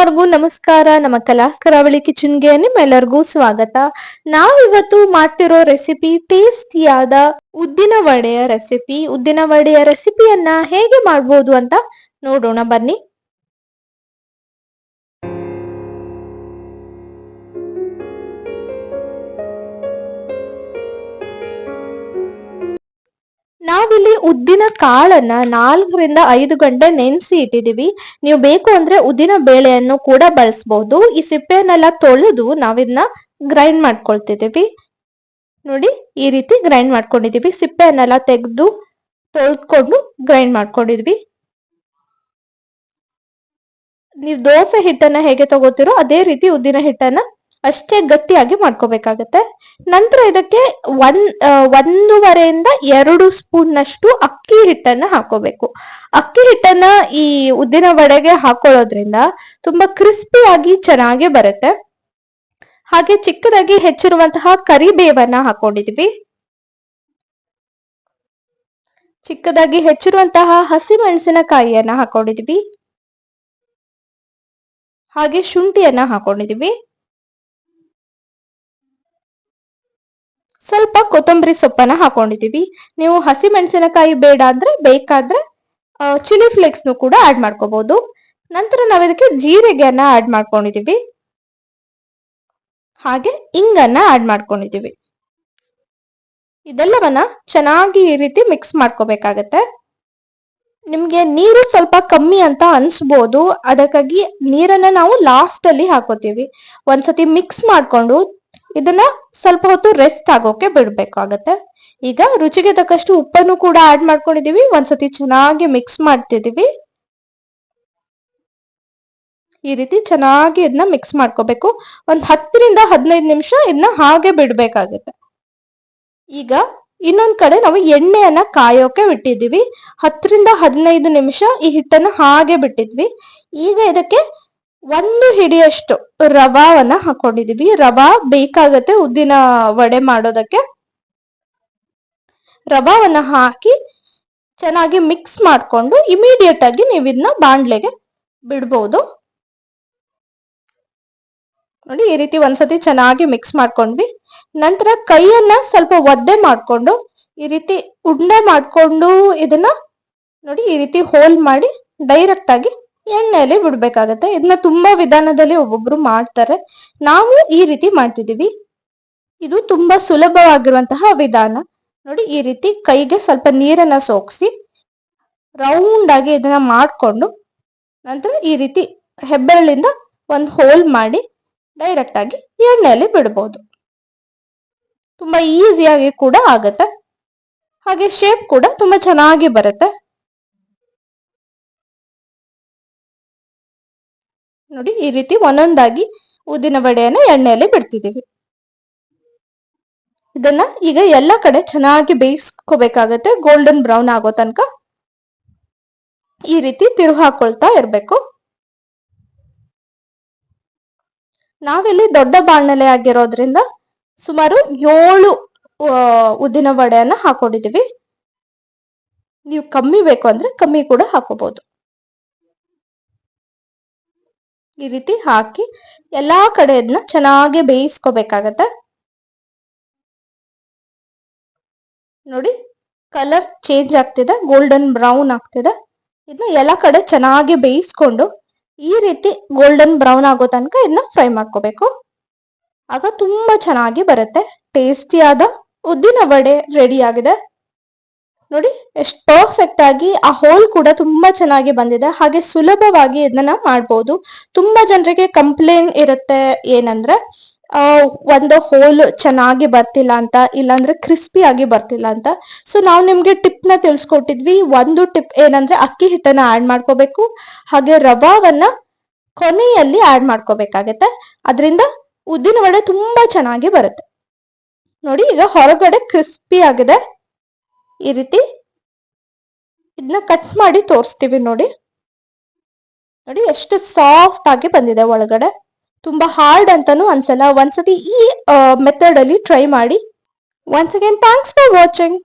ಎಲ್ಲರಿಗೂ ನಮಸ್ಕಾರ. ನಮ್ಮ ಕಲಾಸ್ ಕರಾವಳಿ ಕಿಚನ್ಗೆ ನಿಮ್ಮೆಲ್ಲರಿಗೂ ಸ್ವಾಗತ. ನಾವಿವತ್ತು ಮಾಡ್ತಿರೋ ರೆಸಿಪಿ ಟೇಸ್ಟಿಯಾದ ಉದ್ದಿನ ವಡೆಯ ರೆಸಿಪಿ. ಉದ್ದಿನ ವಡೆಯ ರೆಸಿಪಿಯನ್ನ ಹೇಗೆ ಮಾಡ್ಬೋದು ಅಂತ ನೋಡೋಣ ಬನ್ನಿ. ನಾವಿಲ್ಲಿ ಉದ್ದಿನ ಕಾಳನ್ನ 4 ರಿಂದ 5 ಗಂಟೆ ನೆನೆಸಿ ಇಟ್ಟಿದೀವಿ. ನೀವು ಬೇಕು ಅಂದ್ರೆ ಉದ್ದಿನ ಬೇಳೆಯನ್ನು ಕೂಡ ಬಳಸಬಹುದು. ಈ ಸಿಪ್ಪೆಯನ್ನೆಲ್ಲ ತೊಳೆದು ನಾವಿದನ್ನ ಗ್ರೈಂಡ್ ಮಾಡ್ಕೊಳ್ತಿದೀವಿ. ನೋಡಿ, ಈ ರೀತಿ ಗ್ರೈಂಡ್ ಮಾಡ್ಕೊಂಡಿದೀವಿ. ಸಿಪ್ಪೆಯನ್ನೆಲ್ಲ ತೆಗೆದು ತೊಳೆದ್ಕೊಂಡು ಗ್ರೈಂಡ್ ಮಾಡ್ಕೊಂಡಿದ್ವಿ. ನೀವು ದೋಸೆ ಹಿಟ್ಟನ್ನ ಹೇಗೆ ತಗೋತಿರೋ ಅದೇ ರೀತಿ ಉದ್ದಿನ ಹಿಟ್ಟನ್ನ ಅಷ್ಟೇ ಗಟ್ಟಿಯಾಗಿ ಮಾಡ್ಕೋಬೇಕಾಗತ್ತೆ. ನಂತರ ಇದಕ್ಕೆ 1.5 ಸ್ಪೂನ್ ನಷ್ಟು ಅಕ್ಕಿ ಹಿಟ್ಟನ್ನ ಹಾಕೋಬೇಕು. ಅಕ್ಕಿ ಹಿಟ್ಟನ್ನ ಈ ಉದ್ದಿನ ವಡೆಗೆ ಹಾಕೊಳ್ಳೋದ್ರಿಂದ ತುಂಬಾ ಕ್ರಿಸ್ಪಿಯಾಗಿ ಚೆನ್ನಾಗಿ ಬರುತ್ತೆ. ಹಾಗೆ ಚಿಕ್ಕದಾಗಿ ಹೆಚ್ಚಿರುವಂತಹ ಕರಿಬೇವನ್ನ ಹಾಕೊಂಡಿದ್ವಿ. ಚಿಕ್ಕದಾಗಿ ಹೆಚ್ಚಿರುವಂತಹ ಹಸಿ ಮೆಣಸಿನಕಾಯಿಯನ್ನ ಹಾಕೊಂಡಿದ್ವಿ. ಹಾಗೆ ಶುಂಠಿಯನ್ನ ಹಾಕೊಂಡಿದೀವಿ. ಸ್ವಲ್ಪ ಕೊತ್ತಂಬರಿ ಸೊಪ್ಪನ್ನ ಹಾಕೊಂಡಿದೀವಿ. ನೀವು ಹಸಿ ಮೆಣಸಿನಕಾಯಿ ಬೇಡ ಅಂದ್ರೆ ಬೇಕಾದ್ರೆ ಚಿಲ್ಲಿ ಫ್ಲೇಕ್ಸ್ ಕೂಡ ಆಡ್ ಮಾಡ್ಕೋಬಹುದು. ನಂತರ ನಾವು ಇದಕ್ಕೆ ಜೀರಿಗೆಯನ್ನ ಆಡ್ ಮಾಡ್ಕೊಂಡಿದೀವಿ. ಹಾಗೆ ಇಂಗನ್ನ ಆಡ್ ಮಾಡ್ಕೊಂಡಿದೀವಿ. ಇದೆಲ್ಲವನ್ನ ಚೆನ್ನಾಗಿ ಈ ರೀತಿ ಮಿಕ್ಸ್ ಮಾಡ್ಕೋಬೇಕಾಗತ್ತೆ. ನಿಮ್ಗೆ ನೀರು ಸ್ವಲ್ಪ ಕಮ್ಮಿ ಅಂತ ಅನ್ಸ್ಬೋದು, ಅದಕ್ಕಾಗಿ ನೀರನ್ನ ನಾವು ಲಾಸ್ಟ್ ಅಲ್ಲಿ ಹಾಕೋತೀವಿ. ಒಂದ್ಸತಿ ಮಿಕ್ಸ್ ಮಾಡ್ಕೊಂಡು ಇದನ್ನ ಸ್ವಲ್ಪ ಹೊತ್ತು ರೆಸ್ಟ್ ಆಗೋಕೆ ಬಿಡ್ಬೇಕಾಗತ್ತೆ. ಈಗ ರುಚಿಗೆ ತಕ್ಕಷ್ಟು ಉಪ್ಪನ್ನು ಕೂಡ ಆಡ್ ಮಾಡ್ಕೊಂಡಿದೀವಿ. ಒಂದ್ಸತಿ ಚೆನ್ನಾಗಿ ಮಿಕ್ಸ್ ಮಾಡ್ತಿದೀವಿ. ಈ ರೀತಿ ಚೆನ್ನಾಗಿ ಇದನ್ನ ಮಿಕ್ಸ್ ಮಾಡ್ಕೋಬೇಕು. 10 ರಿಂದ 15 ನಿಮಿಷ ಇದನ್ನ ಹಾಗೆ ಬಿಡ್ಬೇಕಾಗತ್ತೆ. ಈಗ ಇನ್ನೊಂದ್ ಕಡೆ ನಾವು ಎಣ್ಣೆಯನ್ನ ಕಾಯೋಕೆ ಬಿಟ್ಟಿದೀವಿ. 10 ರಿಂದ 15 ನಿಮಿಷ ಈ ಹಿಟ್ಟನ್ನ ಹಾಗೆ ಬಿಟ್ಟಿದ್ವಿ. ಈಗ ಇದಕ್ಕೆ 1 ಹಿಡಿಯಷ್ಟು ರವಾವನ್ನ ಹಾಕೊಂಡಿದೀವಿ. ರವಾ ಬೇಕಾಗತ್ತೆ ಉದ್ದಿನ ವಡೆ ಮಾಡೋದಕ್ಕೆ. ರವಾವನ್ನ ಹಾಕಿ ಚೆನ್ನಾಗಿ ಮಿಕ್ಸ್ ಮಾಡ್ಕೊಂಡು ಇಮಿಡಿಯೇಟ್ ಆಗಿ ನೀವು ಇದನ್ನ ಬಾಣ್ಲೆಗೆ ಬಿಡ್ಬೋದು. ನೋಡಿ, ಈ ರೀತಿ ಒಂದ್ಸತಿ ಚೆನ್ನಾಗಿ ಮಿಕ್ಸ್ ಮಾಡ್ಕೊಂಡ್ವಿ. ನಂತರ ಕೈಯನ್ನ ಸ್ವಲ್ಪ ಒದ್ದೆ ಮಾಡ್ಕೊಂಡು ಈ ರೀತಿ ಉಂಡೆ ಮಾಡ್ಕೊಂಡು ಇದನ್ನ ನೋಡಿ ಈ ರೀತಿ ಹೋಲ್ ಮಾಡಿ ಡೈರೆಕ್ಟ್ ಆಗಿ ಎಣ್ಣೆಯಲ್ಲಿ ಬಿಡ್ಬೇಕಾಗತ್ತೆ. ಇದನ್ನ ತುಂಬಾ ವಿಧಾನದಲ್ಲಿ ಒಬ್ಬೊಬ್ರು ಮಾಡ್ತಾರೆ. ನಾವು ಈ ರೀತಿ ಮಾಡ್ತಿದೀವಿ. ಇದು ತುಂಬಾ ಸುಲಭವಾಗಿರುವಂತಹ ವಿಧಾನ. ನೋಡಿ, ಈ ರೀತಿ ಕೈಗೆ ಸ್ವಲ್ಪ ನೀರನ್ನ ಸೋಕ್ಸಿ ರೌಂಡ್ ಆಗಿ ಇದನ್ನ ಮಾಡ್ಕೊಂಡು ನಂತರ ಈ ರೀತಿ ಹೆಬ್ಬೆರಳಿಂದ ಒಂದು ಹೋಲ್ ಮಾಡಿ ಡೈರೆಕ್ಟ್ ಆಗಿ ಎಣ್ಣೆಯಲ್ಲಿ ಬಿಡ್ಬೋದು. ತುಂಬಾ ಈಸಿಯಾಗಿ ಕೂಡ ಆಗತ್ತೆ. ಹಾಗೆ ಶೇಪ್ ಕೂಡ ತುಂಬಾ ಚೆನ್ನಾಗಿ ಬರುತ್ತೆ. ನೋಡಿ, ಈ ರೀತಿ ಒಂದೊಂದಾಗಿ ಉದ್ದಿನ ವಡೆಯನ್ನ ಎಣ್ಣೆಯಲ್ಲಿ ಬಿಡ್ತಿದೀವಿ. ಇದನ್ನ ಈಗ ಎಲ್ಲ ಕಡೆ ಚೆನ್ನಾಗಿ ಬೇಯಿಸ್ಕೋಬೇಕಾಗತ್ತೆ. ಗೋಲ್ಡನ್ ಬ್ರೌನ್ ಆಗೋ ತನಕ ಈ ರೀತಿ ತಿರುವು ಹಾಕೊಳ್ತಾ ಇರ್ಬೇಕು. ನಾವಿಲ್ಲಿ ದೊಡ್ಡ ಬಾಣಲೆ ಆಗಿರೋದ್ರಿಂದ ಸುಮಾರು 7 ಉದ್ದಿನ ವಡೆಯನ್ನ ಹಾಕೊಂಡಿದೀವಿ. ನೀವು ಕಮ್ಮಿ ಬೇಕು ಅಂದ್ರೆ ಕಮ್ಮಿ ಕೂಡ ಹಾಕೋಬಹುದು. ಈ ರೀತಿ ಹಾಕಿ ಎಲ್ಲಾ ಕಡೆ ಇದನ್ನ ಚೆನ್ನಾಗಿ ಬೇಯಿಸ್ಕೋಬೇಕಾಗತ್ತೆ. ನೋಡಿ, ಕಲರ್ ಚೇಂಜ್ ಆಗ್ತಿದೆ, ಗೋಲ್ಡನ್ ಬ್ರೌನ್ ಆಗ್ತಿದೆ. ಇದನ್ನ ಎಲ್ಲಾ ಕಡೆ ಚೆನ್ನಾಗಿ ಬೇಯಿಸ್ಕೊಂಡು ಈ ರೀತಿ ಗೋಲ್ಡನ್ ಬ್ರೌನ್ ಆಗೋ ತನಕ ಇದನ್ನ ಫ್ರೈ ಮಾಡ್ಕೋಬೇಕು. ಆಗ ತುಂಬಾ ಚೆನ್ನಾಗಿ ಬರುತ್ತೆ. ಟೇಸ್ಟಿಯಾದ ಉದ್ದಿನ ವಡೆ ರೆಡಿ ಆಗಿದೆ. ನೋಡಿ, ಎಷ್ಟು ಪರ್ಫೆಕ್ಟ್ ಆಗಿ ಆ ಹೋಲ್ ಕೂಡ ತುಂಬಾ ಚೆನ್ನಾಗಿ ಬಂದಿದೆ. ಹಾಗೆ ಸುಲಭವಾಗಿ ಇದನ್ನ ಮಾಡ್ಬೋದು. ತುಂಬಾ ಜನರಿಗೆ ಕಂಪ್ಲೇಂಟ್ ಇರುತ್ತೆ ಏನಂದ್ರೆ ಒಂದು ಹೋಲ್ ಚೆನ್ನಾಗಿ ಬರ್ತಿಲ್ಲ ಅಂತ, ಇಲ್ಲಾಂದ್ರೆ ಕ್ರಿಸ್ಪಿ ಆಗಿ ಬರ್ತಿಲ್ಲ ಅಂತ. ಸೊ ನಾವು ನಿಮ್ಗೆ ಟಿಪ್ ನ ತಿಳಿಸ್ಕೊಟ್ಟಿದ್ವಿ. ಒಂದು ಟಿಪ್ ಏನಂದ್ರೆ ಅಕ್ಕಿ ಹಿಟ್ಟನ್ನ ಆಡ್ ಮಾಡ್ಕೋಬೇಕು. ಹಾಗೆ ರವಾವನ್ನ ಕೊನೆಯಲ್ಲಿ ಆಡ್ ಮಾಡ್ಕೋಬೇಕಾಗತ್ತೆ. ಅದರಿಂದ ಉದ್ದಿನ ವಡೆ ತುಂಬಾ ಚೆನ್ನಾಗಿ ಬರುತ್ತೆ. ನೋಡಿ, ಈಗ ಹೊರಗಡೆ ಕ್ರಿಸ್ಪಿ ಆಗಿದೆ. ಈ ರೀತಿ ಇದನ್ನ ಕಟ್ ಮಾಡಿ ತೋರಿಸ್ತೀವಿ. ನೋಡಿ ನೋಡಿ ಎಷ್ಟು ಸಾಫ್ಟ್ ಆಗಿ ಬಂದಿದೆ ಒಳಗಡೆ. ತುಂಬಾ ಹಾರ್ಡ್ ಅಂತಾನು ಅನ್ಸಲ್ಲ. ಒಂದ್ಸತಿ ಈ ಮೆಥಡ್ ಅಲ್ಲಿ ಟ್ರೈ ಮಾಡಿ. Once again thanks for watching.